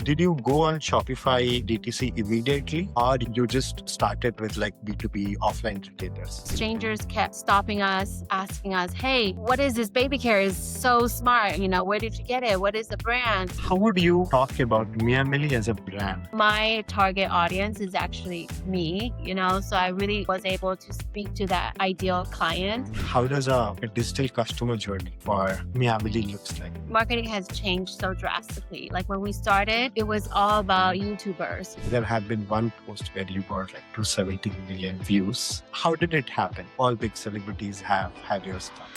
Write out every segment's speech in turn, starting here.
Did you go on Shopify DTC immediately, or you just started with like B2B offline retailers? Strangers kept stopping us, asking us, hey, what is this baby carrier? It's so smart. Where did you get it? What is the brand? How would you talk about Mia Millie as a brand? My target audience is actually me, so I really was able to speak to that ideal client. How does a digital customer journey for Mia Millie looks like? Marketing has changed so drastically. Like when we started, it was all about YouTubers. There had been one post where you got like 270 million views. How did it happen? All big celebrities have had your stuff.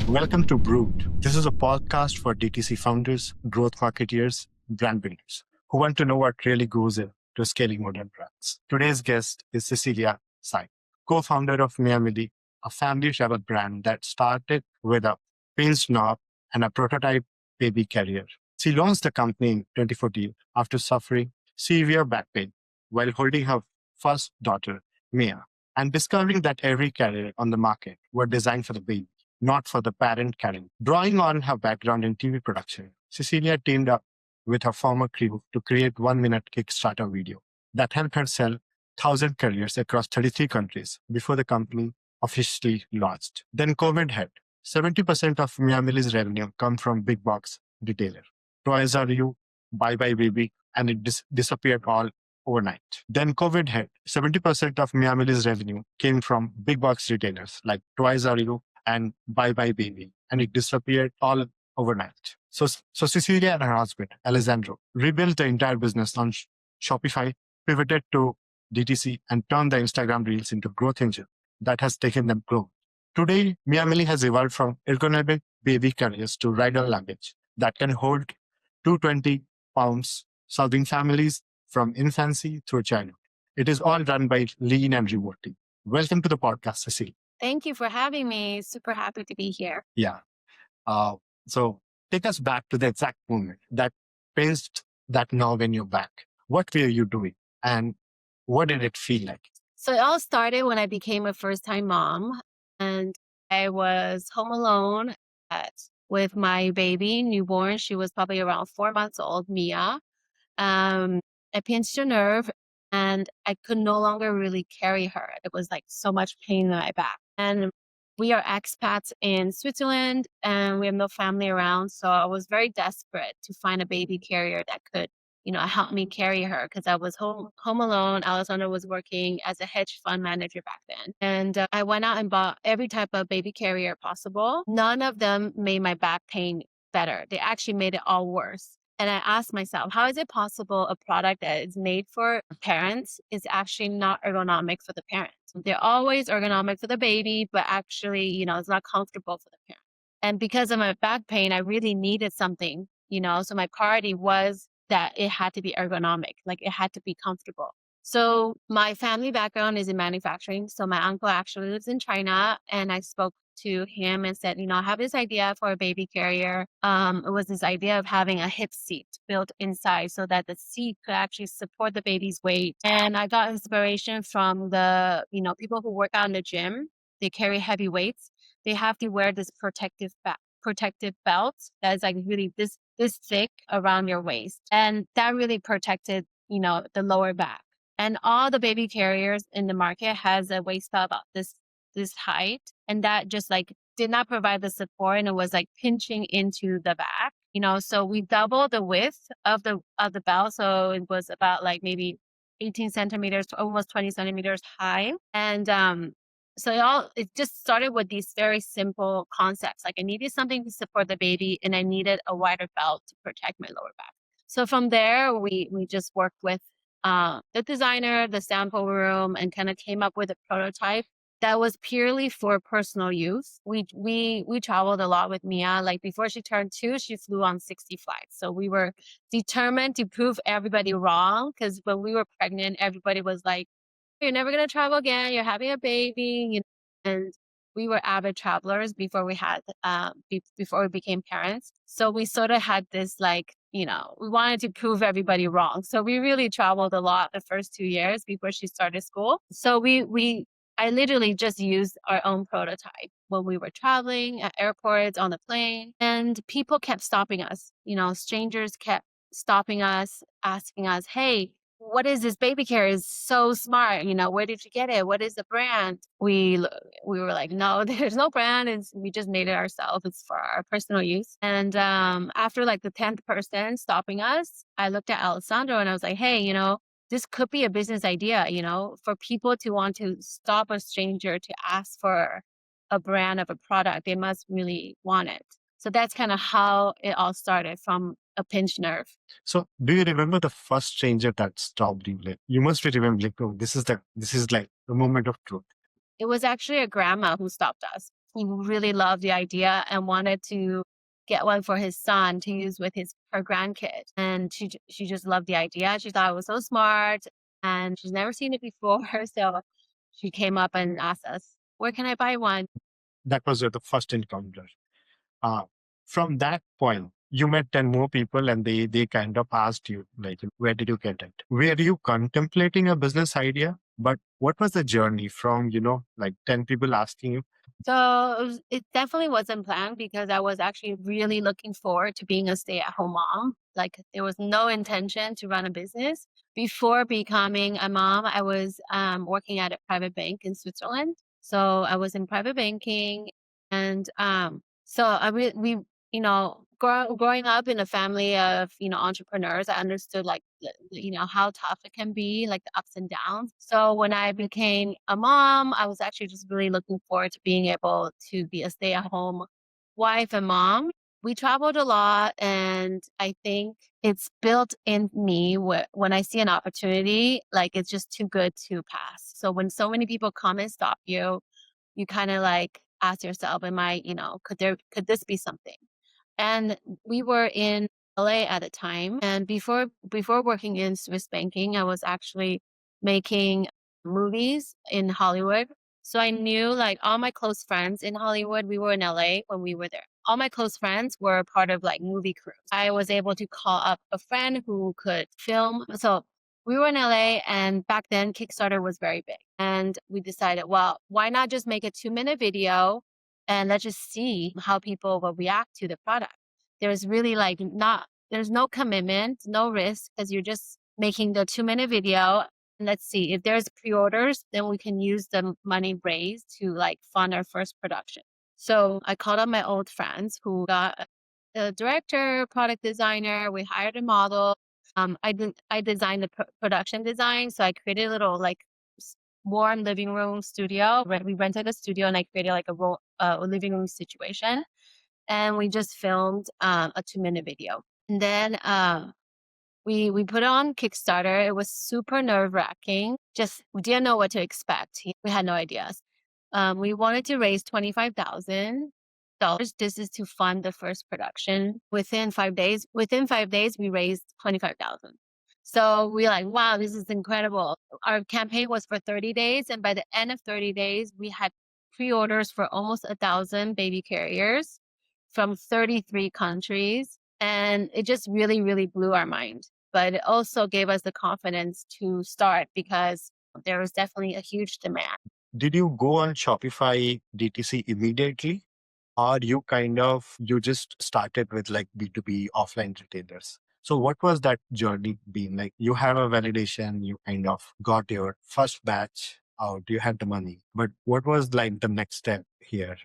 Welcome to Brewed. This is a podcast for DTC founders, growth marketeers, brand builders who want to know what really goes into scaling modern brands. Today's guest is Cecilia Tsai, co-founder of Mia Millie, a family-travel brand that started with a pinched knob and a prototype baby carrier. She launched the company in 2014 after suffering severe back pain while holding her first daughter, Mia, and discovering that every carrier on the market were designed for the baby, not for the parent carrying. Drawing on her background in TV production, Cecilia teamed up with her former crew to create 1-minute Kickstarter video that helped her sell 1,000 carriers across 33 countries before the company officially launched. Then COVID hit. 70% of Mia Millie's revenue come from big box retailer. Toys R Us, Bye Bye Baby, and it disappeared all overnight. Then COVID hit. 70% of Mia Millie's revenue came from big box retailers like Toys R Us and Bye Bye Baby, and it disappeared all overnight. So Cecilia and her husband, Alessandro, rebuilt the entire business on Shopify, pivoted to DTC, and turned the Instagram Reels into growth engine that has taken them growth. Today, Mia Millie has evolved from ergonomic baby carriers to Rydon luggage that can hold 220 pounds, serving families from infancy through childhood. It is all done by lean and rewarding. Welcome to the podcast, Cecilia. Thank you for having me. Super happy to be here. Yeah. So take us back to the exact moment that pinched that knob in your back. What were you doing and what did it feel like? So it all started when I became a first-time mom, and I was home alone with my baby, newborn. She was probably around 4 months old, Mia. I pinched a nerve and I could no longer really carry her. It was like so much pain in my back. And we are expats in Switzerland and we have no family around. So I was very desperate to find a baby carrier that could help me carry her because I was home alone. Alessandro was working as a hedge fund manager back then. And I went out and bought every type of baby carrier possible. None of them made my back pain better. They actually made it all worse. And I asked myself, how is it possible a product that is made for parents is actually not ergonomic for the parents? They're always ergonomic for the baby, but actually, it's not comfortable for the parent. And because of my back pain, I really needed something, so my priority was that it had to be ergonomic, like it had to be comfortable. So my family background is in manufacturing. So my uncle actually lives in China, and I spoke to him and said, I have this idea for a baby carrier. It was this idea of having a hip seat built inside so that the seat could actually support the baby's weight. And I got inspiration from the, people who work out in the gym. They carry heavy weights. They have to wear this protective belt that is like really this thick around your waist. And that really protected, the lower back. And all the baby carriers in the market has a waist belt about this height. And that just like did not provide the support, and it was like pinching into the back, so we doubled the width of the belt. So it was about like maybe 18 centimeters to almost 20 centimeters high. And so it just started with these very simple concepts. Like I needed something to support the baby and I needed a wider belt to protect my lower back. So from there, we just worked with the designer, the sample room, and kind of came up with a prototype that was purely for personal use. We traveled a lot with Mia. Like before she turned 2, she flew on 60 flights. So we were determined to prove everybody wrong, because when we were pregnant, everybody was like, you're never going to travel again. You're having a baby. And we were avid travelers before we had, before we became parents. So we sort of had this like, we wanted to prove everybody wrong. So we really traveled a lot the first 2 years before she started school. So I literally just used our own prototype when we were traveling at airports, on the plane, and people kept stopping us. Strangers kept stopping us, asking us, "Hey, what is this baby carrier? It's so smart. Where did you get it? What is the brand?" We were like, "No, there's no brand. We just made it ourselves. It's for our personal use." And after like the 10th person stopping us, I looked at Alessandro and I was like, "Hey, this could be a business idea, for people to want to stop a stranger to ask for a brand of a product, they must really want it." So that's kind of how it all started, from a pinched nerve. So do you remember the first stranger that stopped you? Like you must be remembering, like, oh, this is like the moment of truth. It was actually a grandma who stopped us. He really loved the idea and wanted to get one for his son to use with her grandkid. And she just loved the idea. She thought it was so smart, and she's never seen it before. So she came up and asked us, "Where can I buy one?" That was the first encounter. Uh, from that point, you met 10 more people and they kind of asked you, like, where did you get it? Were you contemplating a business idea? But what was the journey from, like 10 people asking you? So it definitely wasn't planned, because I was actually really looking forward to being a stay-at-home mom. Like, there was no intention to run a business. Before becoming a mom, I was working at a private bank in Switzerland. So I was in private banking, and so growing up in a family of entrepreneurs, I understood like how tough it can be, like the ups and downs. So when I became a mom, I was actually just really looking forward to being able to be a stay-at-home wife and mom. We traveled a lot, and I think it's built in me when I see an opportunity, like it's just too good to pass. So when so many people come and stop you, you kind of like ask yourself, am I, could this be something? And we were in LA at the time. And before working in Swiss banking, I was actually making movies in Hollywood. So I knew like all my close friends in Hollywood. We were in LA when we were there. All my close friends were part of like movie crews. I was able to call up a friend who could film. So we were in LA, and back then Kickstarter was very big. And we decided, well, why not just make a 2-minute video, and let's just see how people will react to the product. There's really like there's no commitment, no risk, because you're just making the 2-minute video. And let's see if there's pre-orders, then we can use the money raised to like fund our first production. So I called up my old friends who got a director, product designer. We hired a model. I designed the production design, so I created a little like warm living room studio. We rented a studio, and I created like a living room situation, and we just filmed a 2-minute video. And then we put it on Kickstarter. It was super nerve-wracking. Just we didn't know what to expect. We had no ideas. We wanted to raise $25,000. This is to fund the first production. Within 5 days, we raised 25,000. So we're like, wow, this is incredible. Our campaign was for 30 days, and by the end of 30 days, we had pre-orders for almost 1,000 baby carriers from 33 countries. And it just really, really blew our mind. But it also gave us the confidence to start, because there was definitely a huge demand. Did you go on Shopify DTC immediately? Or you just started with like B2B offline retailers? So what was that journey been like? You have a validation, you kind of got your first batch out, you had the money. But what was like the next step here?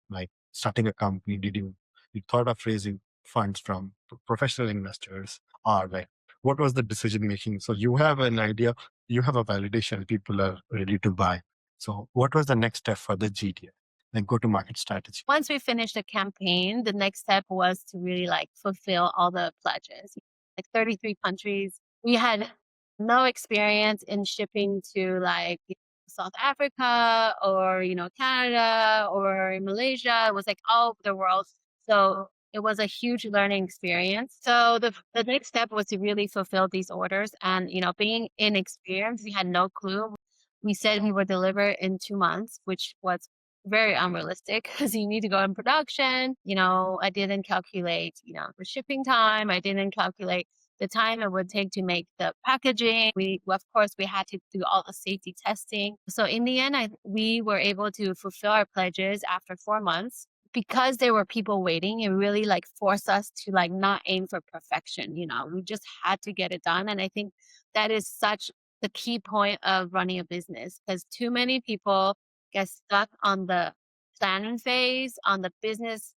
Like starting a company, you thought of raising funds from professional investors, or like what was the decision making? So you have an idea, you have a validation, people are ready to buy. So what was the next step for the GTM? Like go to market strategy. Once we finished the campaign, the next step was to really like fulfill all the pledges. Like 33 countries. We had no experience in shipping to like South Africa or Canada or Malaysia. It was like all over the world. So it was a huge learning experience. So the next step was to really fulfill these orders. And being inexperienced, we had no clue. We said we would deliver in 2 months, which was very unrealistic, because you need to go in production. I didn't calculate, the shipping time. I didn't calculate the time it would take to make the packaging. Of course, we had to do all the safety testing. So in the end, we were able to fulfill our pledges after 4 months. Because there were people waiting, it really like forced us to like not aim for perfection. We just had to get it done. And I think that is such the key point of running a business, because too many people get stuck on the planning phase, on the business,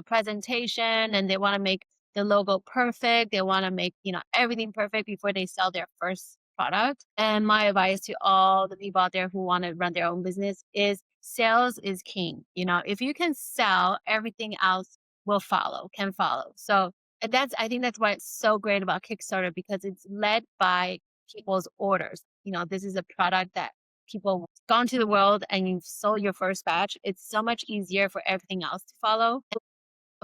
presentation, and they want to make the logo perfect. They want to make, everything perfect before they sell their first product. And my advice to all the people out there who want to run their own business is sales is king. If you can sell, everything else can follow. So I think that's why it's so great about Kickstarter, because it's led by people's orders. This is a product that people gone to the world and you've sold your first batch. It's so much easier for everything else to follow.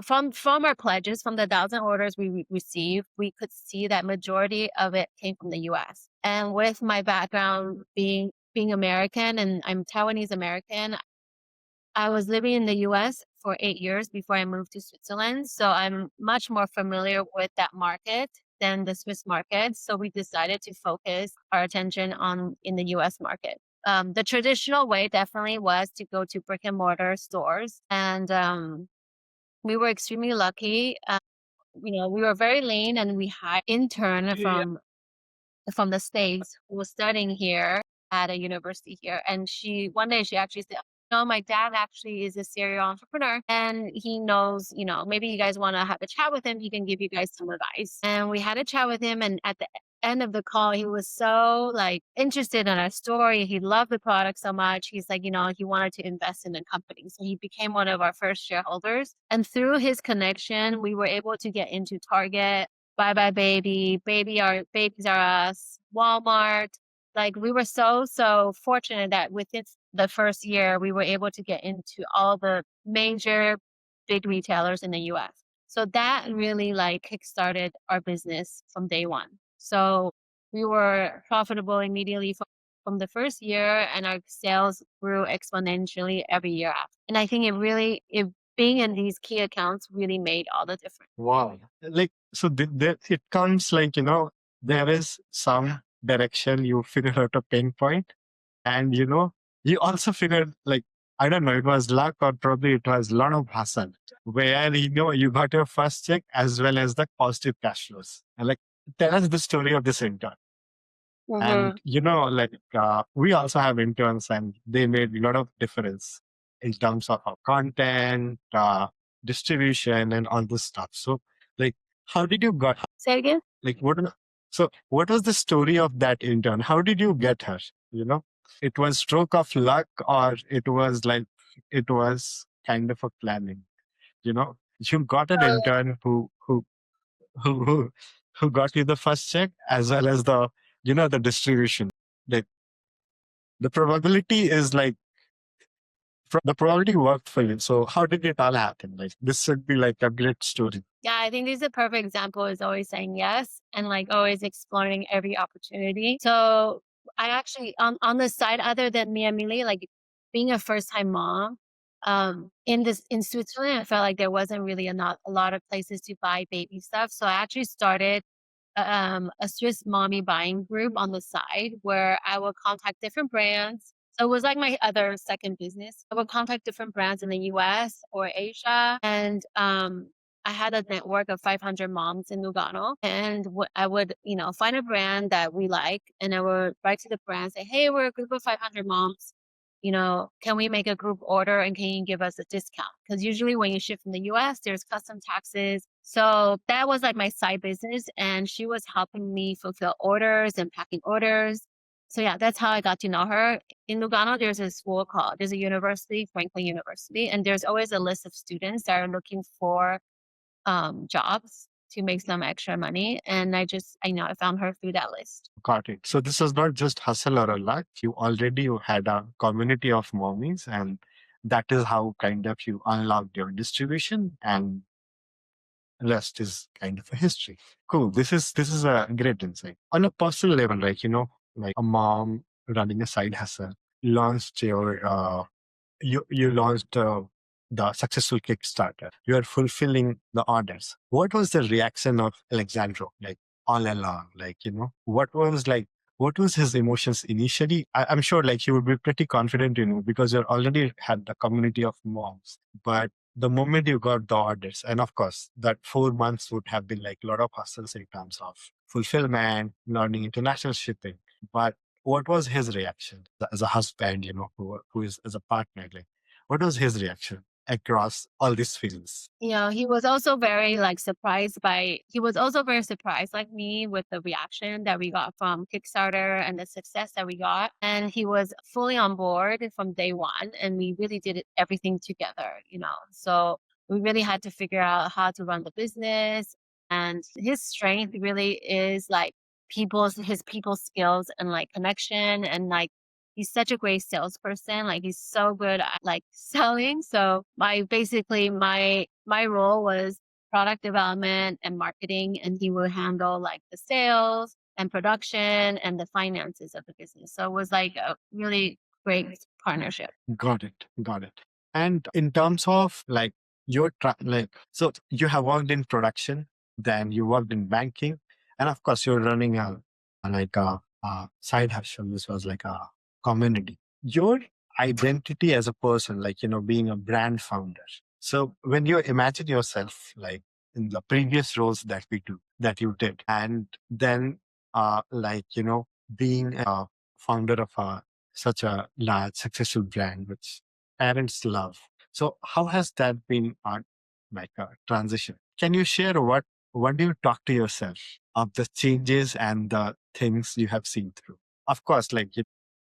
From our pledges, from the 1,000 orders we received, we could see that majority of it came from the US. And with my background being American, and I'm Taiwanese American, I was living in the US for 8 years before I moved to Switzerland. So I'm much more familiar with that market than the Swiss market. So we decided to focus our attention in the US market. The traditional way definitely was to go to brick and mortar stores. And we were extremely lucky. We were very lean, and we had intern from the States who was studying here at a university here. And one day she actually said, no, my dad actually is a serial entrepreneur, and he knows, maybe you guys want to have a chat with him. He can give you guys some advice. And we had a chat with him. And at the end of the call, he was so like interested in our story. He loved the product so much. He's like, he wanted to invest in the company. So he became one of our first shareholders. And through his connection, we were able to get into Target, Bye Bye Baby, Babies Are Us, Walmart. Like, we were so fortunate that within the first year, we were able to get into all the major big retailers in the US. So that really like kickstarted our business from day one. So we were profitable immediately from the first year, and our sales grew exponentially every year after. And I think being in these key accounts really made all the difference. Wow. Like, so it comes like, there is some direction you figure out a pain point, and, you also figured like, I don't know, it was luck or probably it was a lot of hustle where, you got your first check as well as the positive cash flows. And like, tell us the story of this intern. And, we also have interns and they made a lot of difference in terms of our content, distribution and all this stuff. So like, how did you got, Say it again? like, what was the story of that intern? How did you get her? It was stroke of luck, or it was kind of a planning, you got an intern who who got you the first check as well as the distribution. Like, the probability is like, the probability worked for you. So how did it all happen? Like, this should be like a great story. Yeah, I think this is a perfect example, is always saying yes and like always exploring every opportunity. So I actually on the side, other than me and Millie, like being a first time mom, in Switzerland, I felt like there wasn't really a lot of places to buy baby stuff. So I actually started a Swiss mommy buying group on the side where I will contact different brands. So it was like my other second business. I would contact different brands in the US or Asia. And I had a network of 500 moms in Lugano. And I would, find a brand that we like. And I would write to the brand, say, hey, we're a group of 500 moms. Can we make a group order and can you give us a discount? Because usually when you ship from the US, there's custom taxes. So that was like my side business. And she was helping me fulfill orders and packing orders. So yeah, that's how I got to know her. In Lugano, there's a university, Franklin University, and there's always a list of students that are looking for jobs to make some extra money. And I found her through that list. Got it. So this was not just hustle or a luck. You had a community of mommies, and that is how kind of you unlocked your distribution, and rest is kind of a history. Cool. This is a great insight. On a personal level, like a mom running a side hustle, launched you launched the successful Kickstarter. You are fulfilling the orders. What was the reaction of Alexandro? Like, all along? What was his emotions initially? I'm sure like he would be pretty confident, because you already had the community of moms. But the moment you got the orders, and of course, that 4 months would have been like a lot of hustles in terms of fulfillment, learning international shipping. But what was his reaction as a husband, who is as a partner? Like, what was his reaction across all these feelings? He was also very like surprised by he was also very surprised like me with the reaction that we got from Kickstarter and the success that we got. And he was fully on board from day one, and we really did everything together. So we really had to figure out how to run the business. And his strength really is like his people skills and like connection, and like he's such a great salesperson. Like he's so good at like selling. So my role was product development and marketing, and he will handle like the sales and production and the finances of the business. So it was like a really great partnership. Got it. Got it. And in terms of like so you have worked in production, then you worked in banking, and of course you're running a side hustle. This was like a community. Your identity as a person, like, being a brand founder. So when you imagine yourself like in the previous roles that you did, and then being a founder of such a large, successful brand which parents love. So how has that been on like a transition? Can you share what do you talk to yourself of the changes and the things you have seen through? Of course, like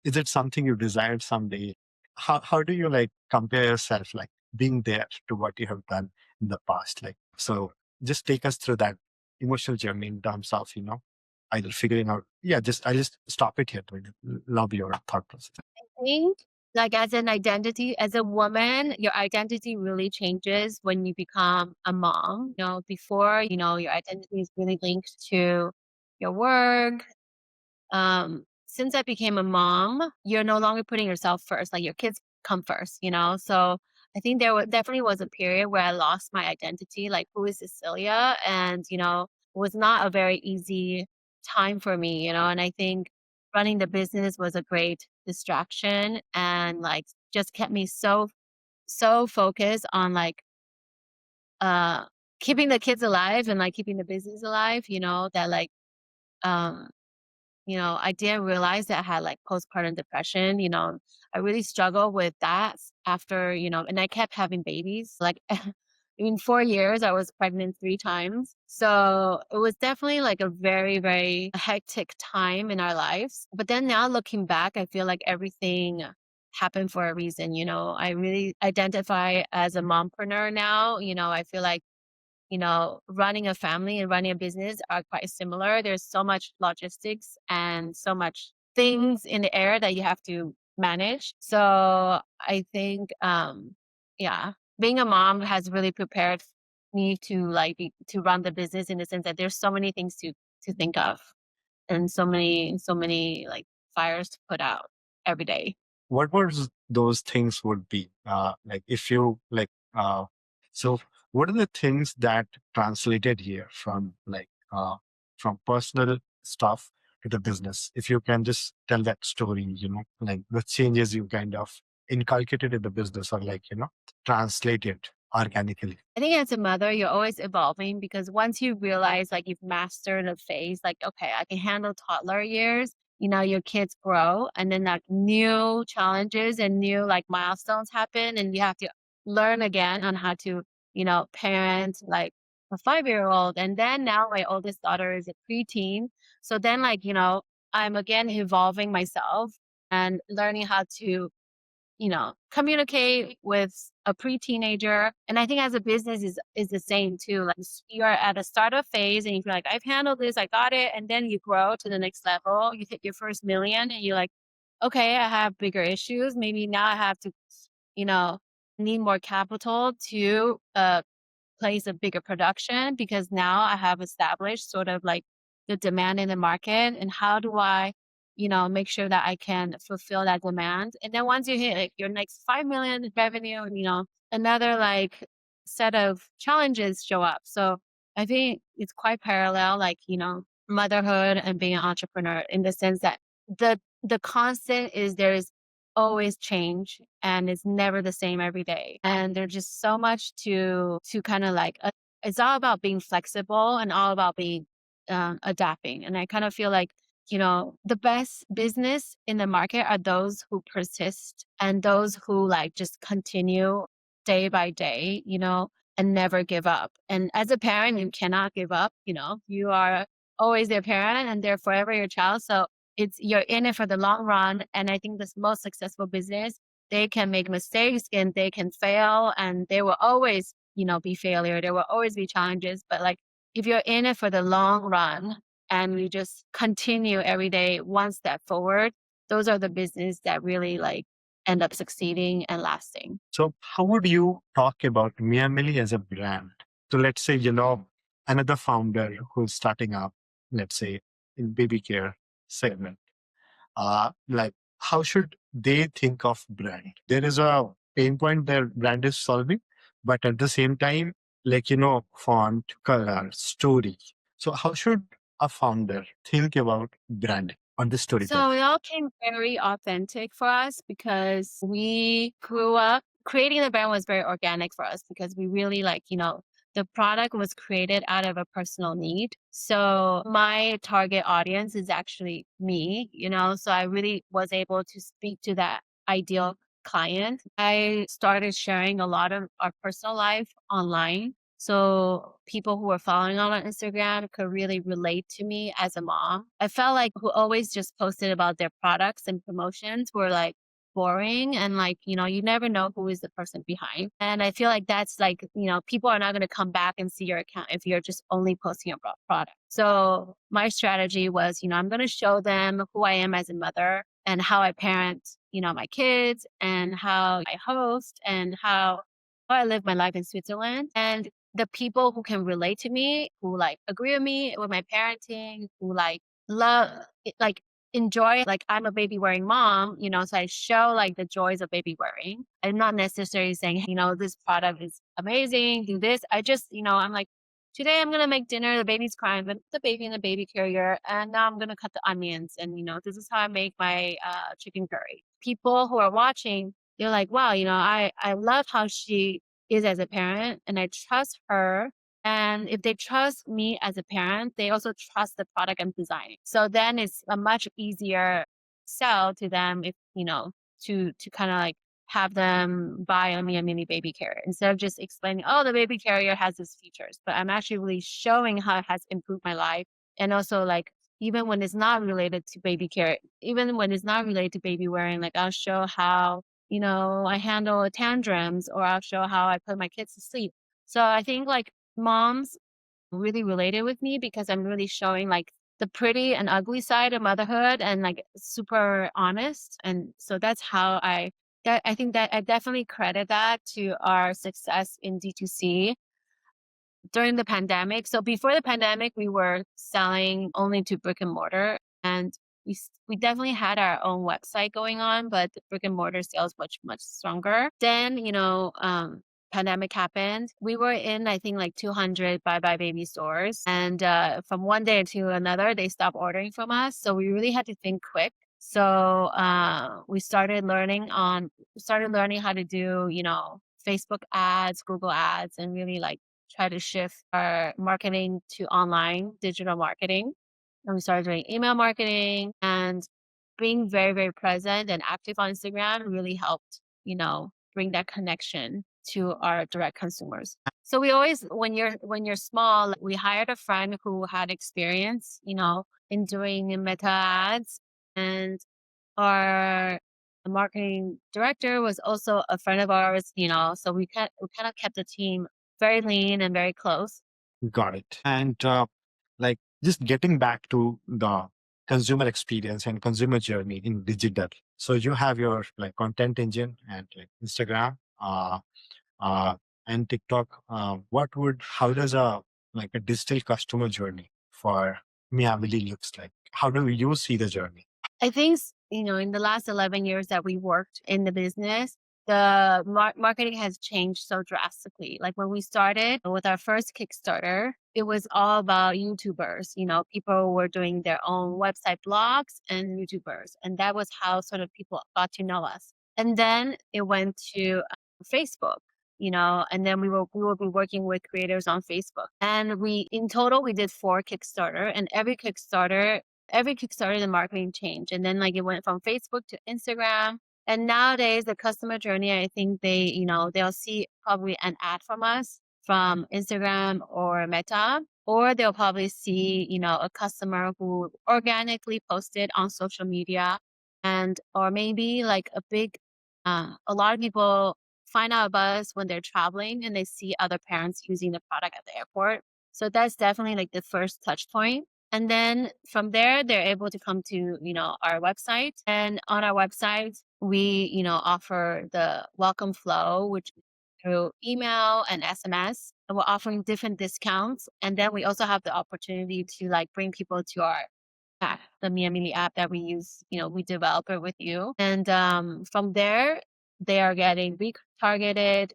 is it something you desired someday? How do you like compare yourself like being there to what you have done in the past? Like so just take us through that emotional journey in terms of, either figuring out, I'll just stop it here to love your thought process. I think like as an identity, as a woman, your identity really changes when you become a mom. Before, your identity is really linked to your work. Since I became a mom, you're no longer putting yourself first, like your kids come first. So I think definitely was a period where I lost my identity, like who is Cecilia? And, it was not a very easy time for me. And I think running the business was a great distraction, and like just kept me so focused on like uh keeping the kids alive and like keeping the business alive, that like um I didn't realize that I had like postpartum depression. I really struggled with that after, and I kept having babies. Like in 4 years, I was pregnant 3 times. So it was definitely like a very, very hectic time in our lives. But then now looking back, I feel like everything happened for a reason. I really identify as a mompreneur now. I feel like running a family and running a business are quite similar. There's so much logistics and so much things in the air that you have to manage. So I think, yeah, being a mom has really prepared me to to run the business in the sense that there's so many things to think of, and so many like fires to put out every day. What was those things would be like if you like so what are the things that translated here from from personal stuff to the business? If you can just tell that story, like the changes you kind of inculcated in the business, or like translated organically. I think as a mother, you're always evolving, because once you realize like you've mastered a phase, like, okay, I can handle toddler years, your kids grow, and then like new challenges and new like milestones happen, and you have to learn again on how to, parent like a 5-year-old. And then now my oldest daughter is a preteen. So then like, I'm again evolving myself and learning how to communicate with a pre-teenager. And I think as a business is the same too. Like you're at a startup phase and you feel like I've handled this, I got it. And then you grow to the next level. You hit your first million and you're like, okay, I have bigger issues. Maybe now I have to, you know, need more capital to place a bigger production, because now I have established sort of like the demand in the market, and how do I, make sure that I can fulfill that demand. And then once you hit like your next 5 million in revenue, and another like set of challenges show up. So I think it's quite parallel, like, motherhood and being an entrepreneur in the sense that the constant is there is always change and it's never the same every day. And there's just so much to kind of like it's all about being flexible and all about being adapting. And I kind of feel like the best business in the market are those who persist and those who like just continue day by day, and never give up. And as a parent, you cannot give up. You are always their parent and they're forever your child. So you're in it for the long run. And I think this most successful business, they can make mistakes and they can fail and there will always, be failure. There will always be challenges. But like if you're in it for the long run and you just continue every day one step forward, those are the business that really like end up succeeding and lasting. So how would you talk about Mia Millie as a brand? So let's say, another founder who's starting up, let's say in baby care segment, like how should they think of brand? There is a pain point their brand is solving, but at the same time, like, font, color, story. So how should a founder think about branding on the So storytelling? it all came very authentic for us because we grew up creating the brand was very organic for us because we really like, the product was created out of a personal need. So my target audience is actually me, so I really was able to speak to that ideal client. I started sharing a lot of our personal life online. So people who were following on Instagram could really relate to me as a mom. I felt like who always just posted about their products and promotions were like boring and like, you never know who is the person behind. And I feel like that's like, people are not going to come back and see your account if you're just only posting about product. So my strategy was, I'm going to show them who I am as a mother and how I parent, my kids and how I host and how I live my life in Switzerland. And the people who can relate to me, who like agree with me with my parenting, who like love like enjoy like I'm a baby wearing mom, so I show like the joys of baby wearing. I'm not necessarily saying, this product is amazing, do this. I just, I'm like, today I'm gonna make dinner, the baby's crying, but the baby in the baby carrier, and now I'm gonna cut the onions and this is how I make my chicken curry. People who are watching, they're like, wow, I love how she is as a parent and I trust her. And if they trust me as a parent, they also trust the product I'm designing. So then it's a much easier sell to them if, to kind of like have them buy a Mia Mini baby carrier instead of just explaining, oh, the baby carrier has these features, but I'm actually really showing how it has improved my life. And also like, even when it's not related to baby care, even when it's not related to baby wearing, like I'll show how I handle tantrums or I'll show how I put my kids to sleep. So I think like moms really related with me because I'm really showing like the pretty and ugly side of motherhood and like super honest. And so that's how I think that I definitely credit that to our success in D2C during the pandemic. So before the pandemic, we were selling only to brick and mortar, and we definitely had our own website going on, but the brick and mortar sales much stronger. Then pandemic happened. We were in I think like 200 Bye Bye Baby stores, and from one day to another, they stopped ordering from us. So we really had to think quick. So we started learning how to do Facebook ads, Google ads, and really like try to shift our marketing to online digital marketing. And we started doing email marketing and being very, very present and active on Instagram really helped, bring that connection to our direct consumers. So we always, when you're small, we hired a friend who had experience, in doing meta ads, and our marketing director was also a friend of ours, so we kind of kept the team very lean and very close. Got it. And like just getting back to the consumer experience and consumer journey in digital. So you have your like content engine and like Instagram uh, and TikTok. How does a digital customer journey for Miavili looks like? How do you see the journey? I think, in the last 11 years that we worked in the business, the marketing has changed so drastically. Like when we started with our first Kickstarter, it was all about YouTubers. People were doing their own website blogs and YouTubers. And that was how sort of people got to know us. And then it went to Facebook. And then we will be working with creators on Facebook. And in total, we did 4 Kickstarter, and every Kickstarter, the marketing changed. And then like it went from Facebook to Instagram. And nowadays the customer journey, I think they'll see probably an ad from us from Instagram or Meta, or they'll probably see, a customer who organically posted on social media, or maybe like a lot of people find out about us when they're traveling and they see other parents using the product at the airport. So that's definitely like the first touch point. And then from there, they're able to come to, our website. And on our website, we, offer the welcome flow, which is through email and SMS. And we're offering different discounts. And then we also have the opportunity to like bring people to our app, the Mia Mili app that we use, we develop it with you. And from there, they are getting retargeted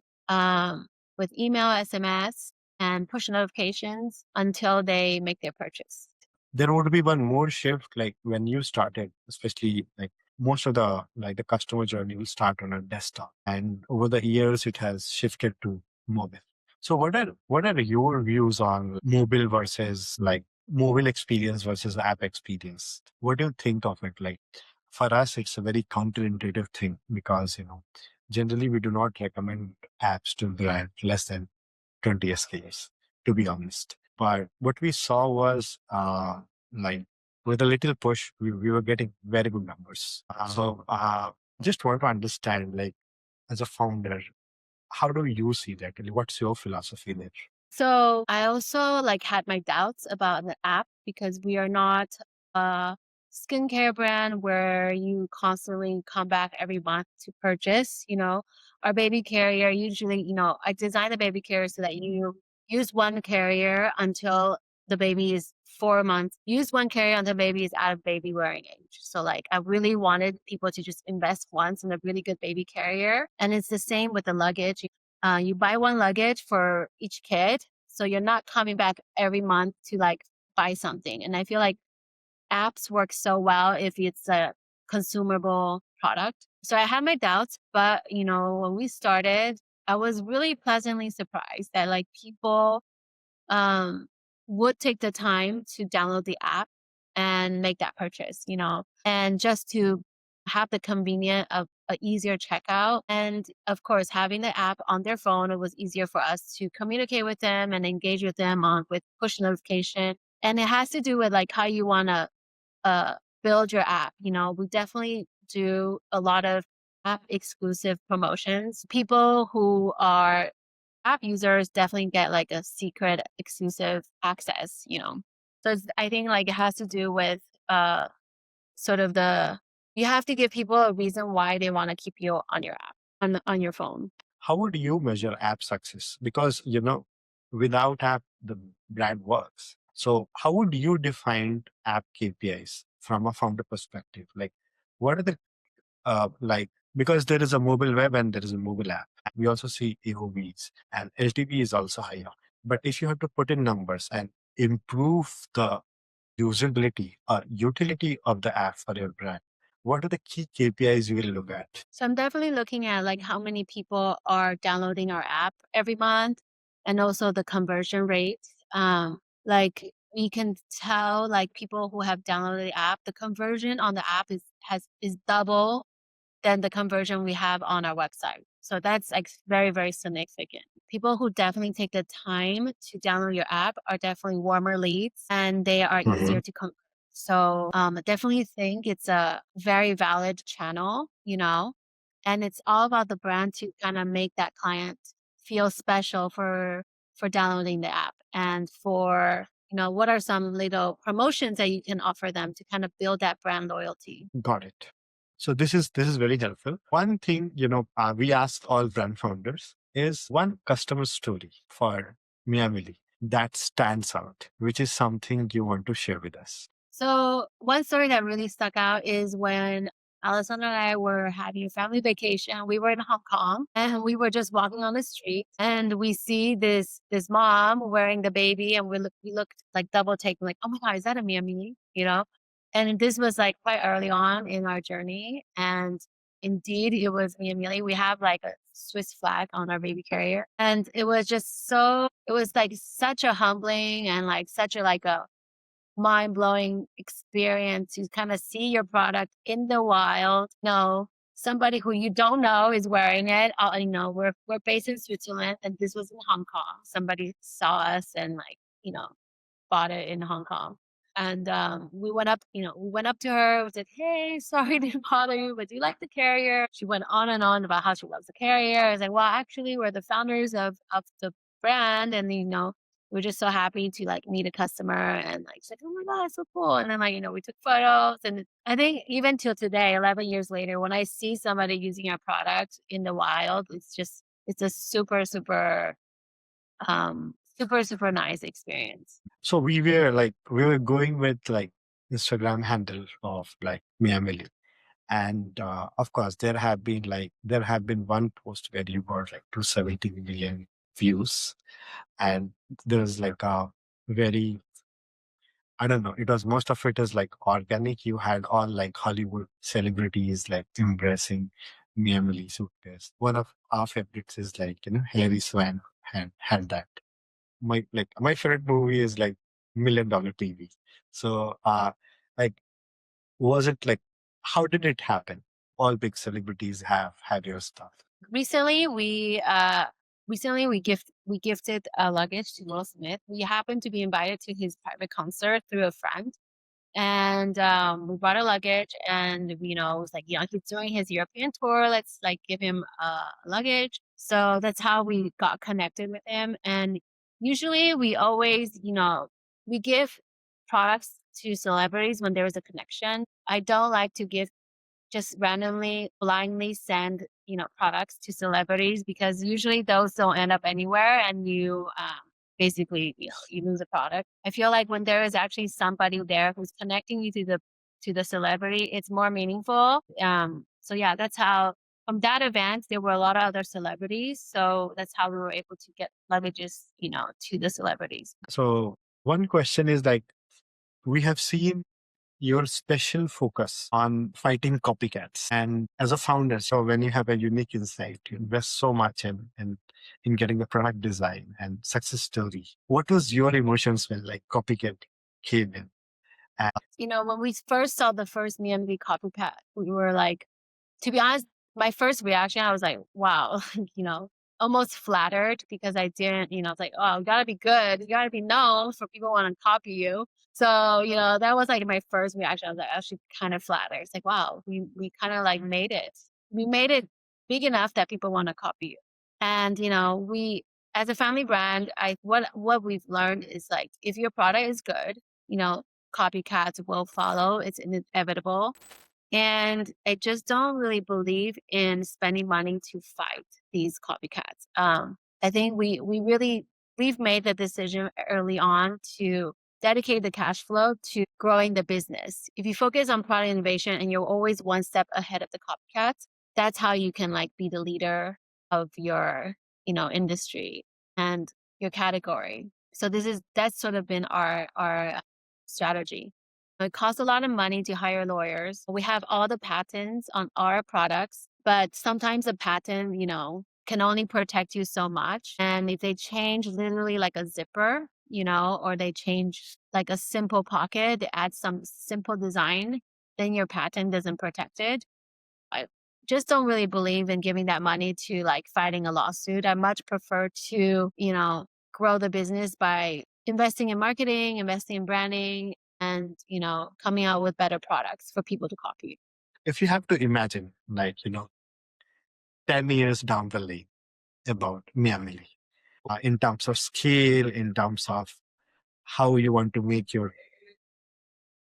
with email, SMS, and push notifications until they make their purchase. There would be one more shift, like when you started, especially like most of the customer journey will start on a desktop, and over the years it has shifted to mobile. So what are your views on mobile versus like mobile experience versus app experience? What do you think of it? Like for us, it's a very counterintuitive thing because generally we do not recommend apps to brand less than 20 SKUs, to be honest. But what we saw was like with a little push, we were getting very good numbers. So just want to understand, like as a founder, how do you see that? Like, what's your philosophy there? So I also like had my doubts about the app because we are not a skincare brand where you constantly come back every month to purchase. Our baby carrier usually, I designed the baby carrier so that you use one carrier until the baby is 4 months. Use one carrier until baby is out of baby wearing age. So like I really wanted people to just invest once in a really good baby carrier. And it's the same with the luggage. You buy one luggage for each kid. So you're not coming back every month to like buy something. And I feel like apps work so well if it's a consumable product. So I had my doubts, but when we started, I was really pleasantly surprised that like people um, would take the time to download the app and make that purchase, and just to have the convenience of an easier checkout. And of course, having the app on their phone, it was easier for us to communicate with them and engage with them with push notification. And it has to do with like how you want to uh, build your app. We definitely do a lot of app exclusive promotions. People who are app users definitely get like a secret exclusive access. So I think like it has to do with sort of you have to give people a reason why they want to keep you on your app, on your phone. How would you measure app success? Because without app, the brand works. So how would you define app KPIs from a founder perspective? Like, what are the like, because there is a mobile web and there is a mobile app. We also see AOVs and LTV is also higher. But if you have to put in numbers and improve the usability or utility of the app for your brand, what are the key KPIs you will look at? So I'm definitely looking at like how many people are downloading our app every month and also the conversion rate. Like we can tell like people who have downloaded the app, the conversion on the app is double than the conversion we have on our website. So that's like very, very significant. People who definitely take the time to download your app are definitely warmer leads and they are easier to convert. So I definitely think it's a very valid channel, and it's all about the brand to kind of make that client feel special for downloading the app and for what are some little promotions that you can offer them to kind of build that brand loyalty. Got it. So this is very helpful. One thing we asked all brand founders is one customer story for Mia Mili that stands out, which is something you want to share with us. So one story that really stuck out is when Alessandra and I were having a family vacation. We were in Hong Kong and we were just walking on the street and we see this mom wearing the baby and we looked like double taking like, oh my God, is that a Miami? You know? And this was like quite early on in our journey. And indeed it was me and Millie. We have like a Swiss flag on our baby carrier. And it was just it was like such a humbling and like such a like a mind-blowing experience to kind of see your product in the wild. No, somebody who you don't know is wearing it. We're based in Switzerland and this was in Hong Kong. Somebody saw us and like, bought it in Hong Kong. And we went up to her. We said, "Hey, sorry to bother you, but do you like the carrier?" She went on and on about how she loves the carrier. I was like, "Well, actually, we're the founders of the brand, and we're just so happy to like meet a customer." And like, she's like, "Oh my God, it's so cool!" And then like, we took photos. And I think even till today, 11 years later, when I see somebody using our product in the wild, it's a super nice experience. So we were going with like Instagram handle of like Miami. And of course, there have been one post where you got like 270 million views, and there's like a very, I don't know, it was most of it is like organic. You had all like Hollywood celebrities like embracing Miami suitcase. One of our favorites is like, Harry Swan had that. My favorite movie is like Million Dollar TV. So like was it like, how did it happen? All big celebrities have had your stuff. Recently, we gifted a luggage to Will Smith. We happened to be invited to his private concert through a friend, and we brought a luggage, and it was like, he's doing his European tour. Let's like give him luggage. So that's how we got connected with him. And usually, we always, we give products to celebrities when there is a connection. I don't like to give just randomly, blindly send, products to celebrities because usually those don't end up anywhere and you basically, you lose a product. I feel like when there is actually somebody there who's connecting you to the celebrity, it's more meaningful. So yeah, that's how from that event there were a lot of other celebrities. So that's how we were able to get luggages, to the celebrities. So one question is like, we have seen your special focus on fighting copycats. And as a founder, so when you have a unique insight, you invest so much in getting the product design and success story. What was your emotions when like copycat came in? And When we first saw the first MMV copycat, we were like, to be honest, my first reaction, I was like, wow, almost flattered because I didn't, it's like, oh, you gotta be good. You gotta be known for people want to copy you. So, that was like my first reaction. I was like, actually kind of flattered. It's like, wow, we kind of like made it. We made it big enough that people want to copy you. And, as a family brand, what we've learned is like, if your product is good, you know, copycats will follow. It's inevitable. And I just don't really believe in spending money to fight these copycats. I think we've made the decision early on to dedicate the cash flow to growing the business. If you focus on product innovation and you're always one step ahead of the copycats, that's how you can like be the leader of your, industry and your category. So that's sort of been our strategy. It costs a lot of money to hire lawyers. We have all the patents on our products, but sometimes a patent, can only protect you so much. And if they change literally like a zipper, or they change like a simple pocket, they add some simple design, then your patent doesn't protect it. I just don't really believe in giving that money to like fighting a lawsuit. I much prefer to, grow the business by investing in marketing, investing in branding, and, coming out with better products for people to copy. if you have to imagine, like, 10 years down the lane about Miami, in terms of scale, in terms of how you want to make your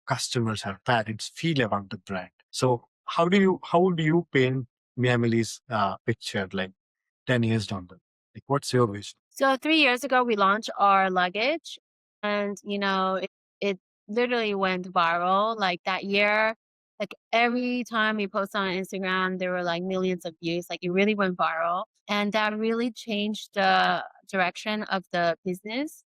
customers or parents feel about the brand. So how do you paint Miami's picture like 10 years down the line? Like, what's your vision? So 3 years ago, we launched our luggage, and it literally went viral. Like that year, Like every time we post on Instagram, there were like millions of views. Like it really went viral. And that really changed the direction of the business.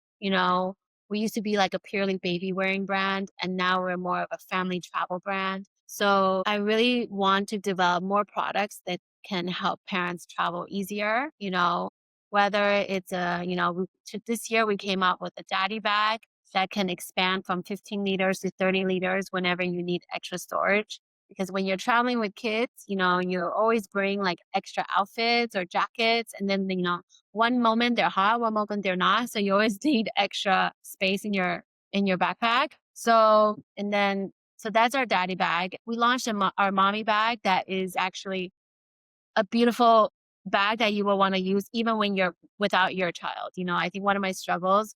We used to be like a purely baby wearing brand, and now we're more of a family travel brand. So I really want to develop more products that can help parents travel easier, whether it's this year we came out with a daddy bag that can expand from 15 liters to 30 liters whenever you need extra storage. Because when you're traveling with kids, you always bring like extra outfits or jackets. And then, one moment they're hot, one moment they're not. So you always need extra space in your backpack. So that's our daddy bag. We launched our mommy bag that is actually a beautiful bag that you will want to use even when you're without your child. I think one of my struggles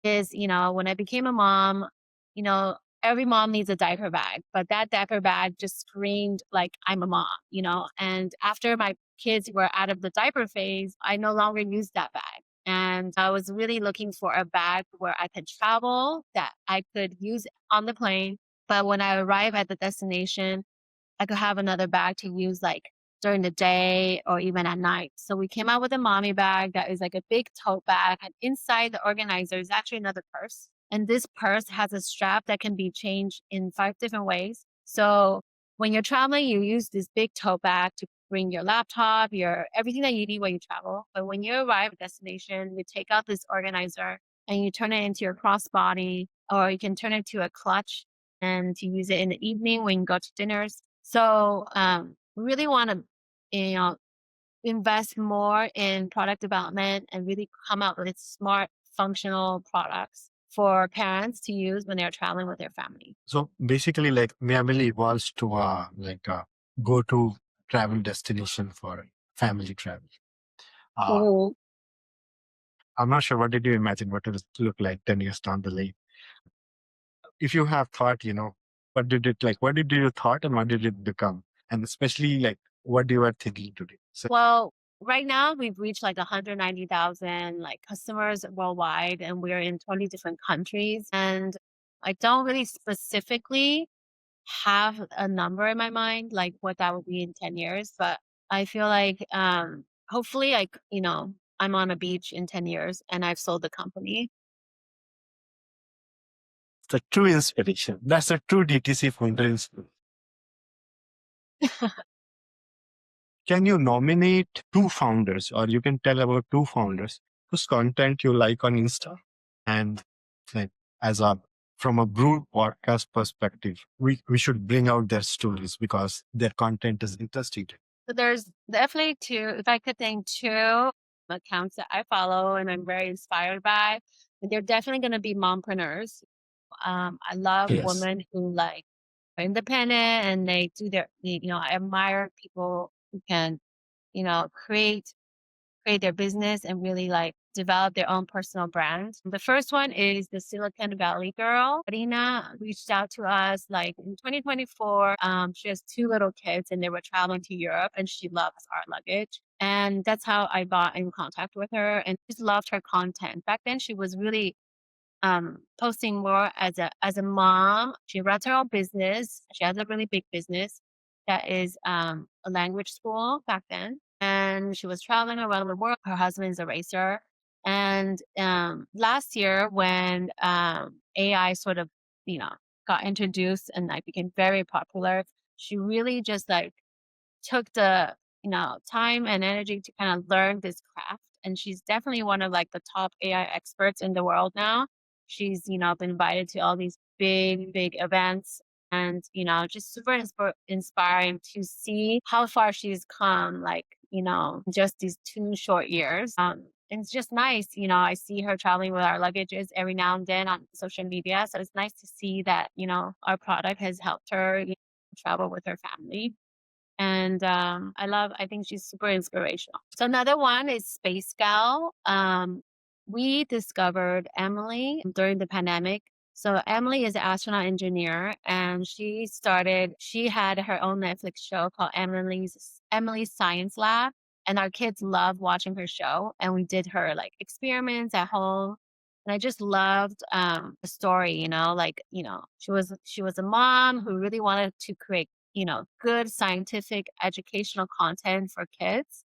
is, when I became a mom, you know, every mom needs a diaper bag, but that diaper bag just screamed like I'm a mom. And after my kids were out of the diaper phase, I no longer used that bag. And I was really looking for a bag where I could travel, that I could use on the plane. But when I arrive at the destination, I could have another bag to use like during the day or even at night. So we came out with a mommy bag that is like a big tote bag. And inside the organizer is actually another purse. And this purse has a strap that can be changed in 5 different ways. So when you're traveling, you use this big tote bag to bring your laptop, your everything that you need when you travel. But when you arrive at destination, you take out this organizer and you turn it into your crossbody, or you can turn it to a clutch and to use it in the evening when you go to dinners. So we really want to, you know, invest more in product development and really come up with smart, functional products for parents to use when they're traveling with their family. So basically, like Miami evolves to a go-to travel destination for family travel. Uh, Mhm. I'm not sure, what did you imagine what it would look like 10 years down the lane? If you have thought, what did it like? What did you thought and what did it become? And especially like what you are thinking today. So Well, right now we've reached like 190,000 like customers worldwide, and we're in 20 different countries. And I don't really specifically have a number in my mind, like what that would be in 10 years, but I feel like hopefully I'm on a beach in 10 years and I've sold the company. it's a true inspiration. That's a true DTC founder inspiration. Can you nominate two founders, or you can tell about two founders whose content you like on Insta? And like, as a from a Brewed podcast perspective, we should bring out their stories because their content is interesting. So there's definitely two, if I could think two accounts that I follow and I'm very inspired by, they're definitely going to be mompreneurs. I love Yes. women who like are independent and they do I admire people who can, create their business and really like develop their own personal brand. The first one is the Silicon Valley girl. Rina reached out to us like in 2024. She has two little kids and they were traveling to Europe and she loves our luggage. And that's how I got in contact with her and just loved her content. Back then she was really posting more as a mom. She runs her own business. She has a really big business that is a language school back then. And she was traveling around the world. Her husband is a racer. And last year, when AI sort of, got introduced and like became very popular, she really just like took the time and energy to kind of learn this craft, and she's definitely one of like the top AI experts in the world now. She's been invited to all these big events, and just super inspiring to see how far she's come, like in just these 2 short years. And it's just nice, I see her traveling with our luggages every now and then on social media, so it's nice to see that our product has helped her travel with her family. And I think she's super inspirational. So another one is Space Gal. We discovered Emily during the pandemic. So Emily is an astronaut engineer and she had her own Netflix show called Emily's Science Lab. And our kids love watching her show. And we did her like experiments at home. And I just loved the story, she was a mom who really wanted to create good scientific educational content for kids.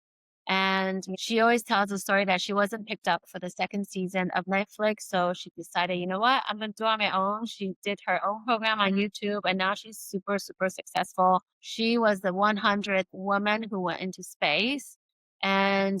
And she always tells a story that she wasn't picked up for the second season of Netflix. So she decided, you know what, I'm going to do it on my own. She did her own program on YouTube and now she's super, super successful. She was the 100th woman who went into space. And,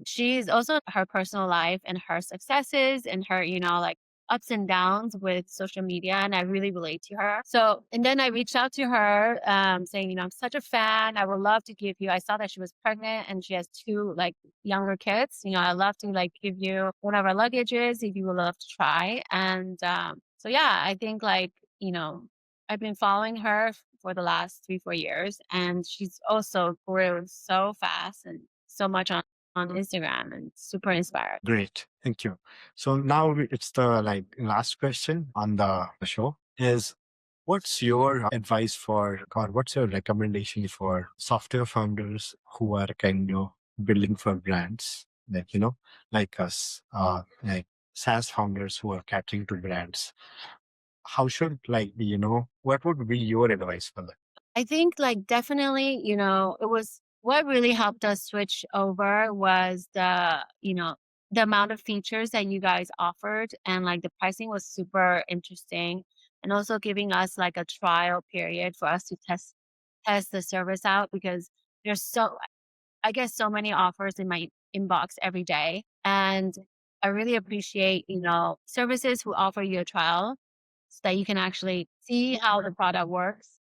she's also her personal life and her successes and her, like ups and downs with social media, and I really relate to her. So, and then I reached out to her, saying, I'm such a fan. I would love to give you. I saw that she was pregnant and she has two like younger kids. I'd love to like give you one of our luggages if you would love to try. And so, yeah, I think I've been following her for the last 3-4 years, and she's also grew so fast and so much on Instagram and super inspired. Great. Thank you. So now it's the last question on the show is what's your advice for, or what's your recommendation for software founders who are kind of building for brands like us, like SaaS founders who are catering to brands? How should what would be your advice for them? I think definitely, it was what really helped us switch over was the amount of features that you guys offered, and the pricing was super interesting, and also giving us like a trial period for us to test the service out, because there's I get so many offers in my inbox every day. And I really appreciate, services who offer you a trial so that you can actually see how the product works.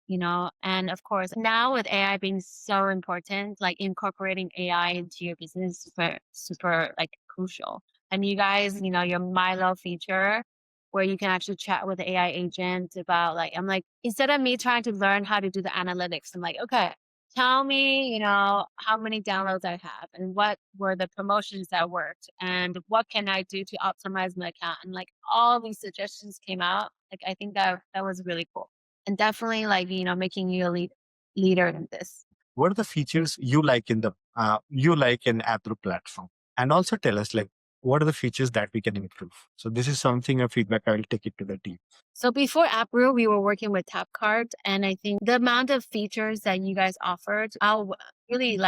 And of course, now with AI being so important, like incorporating AI into your business is super, super like crucial. And you guys, your Milo feature where you can actually chat with the AI agent about I'm like, instead of me trying to learn how to do the analytics, I'm like, okay, tell me, how many downloads I have and what were the promotions that worked and what can I do to optimize my account. And all these suggestions came out. I think that was really cool. And definitely making you a leader in this. What are the features you like in the Ep.3 platform? And also tell us what are the features that we can improve? So this is something a feedback I will take it to the team. So before Ep.3, we were working with TapCart, and I think the amount of features that you guys offered, I'll really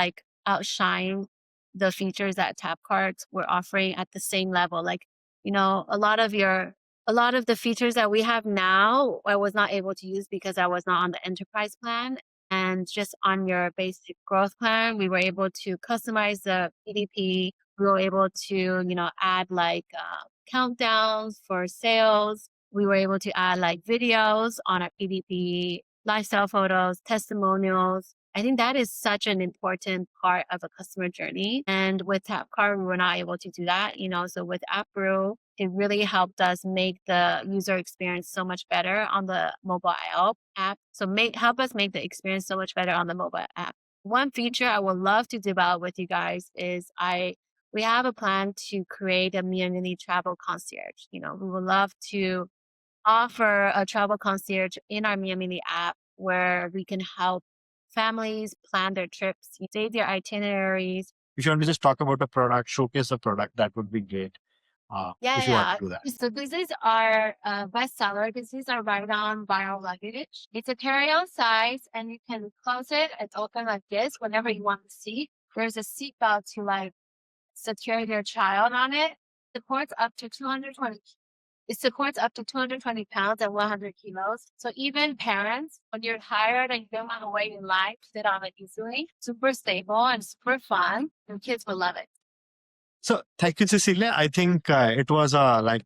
outshine the features that TapCart were offering at the same level. A lot of the features that we have now, I was not able to use because I was not on the enterprise plan. And just on your basic growth plan, we were able to customize the PDP. We were able to, add countdowns for sales. We were able to add videos on our PDP, lifestyle photos, testimonials. I think that is such an important part of a customer journey. And with TapCart, we were not able to do that, so with Ep.3, it really helped us make the user experience so much better on the mobile app. So help us make the experience so much better on the mobile app. One feature I would love to develop with you guys is we have a plan to create a Mini travel concierge. We would love to offer a travel concierge in our Mini app where we can help families plan their trips, save their itineraries. If you want to just talk about a product, showcase a product, that would be great. If you want to do that. So this is our bestseller. This is our Rydon viral luggage. It's a carry-on size, and you can close it. It's open like this whenever you want to see. There's a seatbelt to secure your child on it. It supports up to 220 pounds and 100 kilos. So even parents, when you're tired and you don't want to wait in line, sit on it easily. Super stable and super fun. Your kids will love it. So thank you, Cecilia. I think it was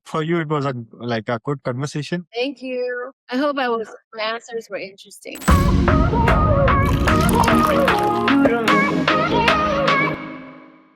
for you, it was a good conversation. Thank you. I hope my answers were interesting.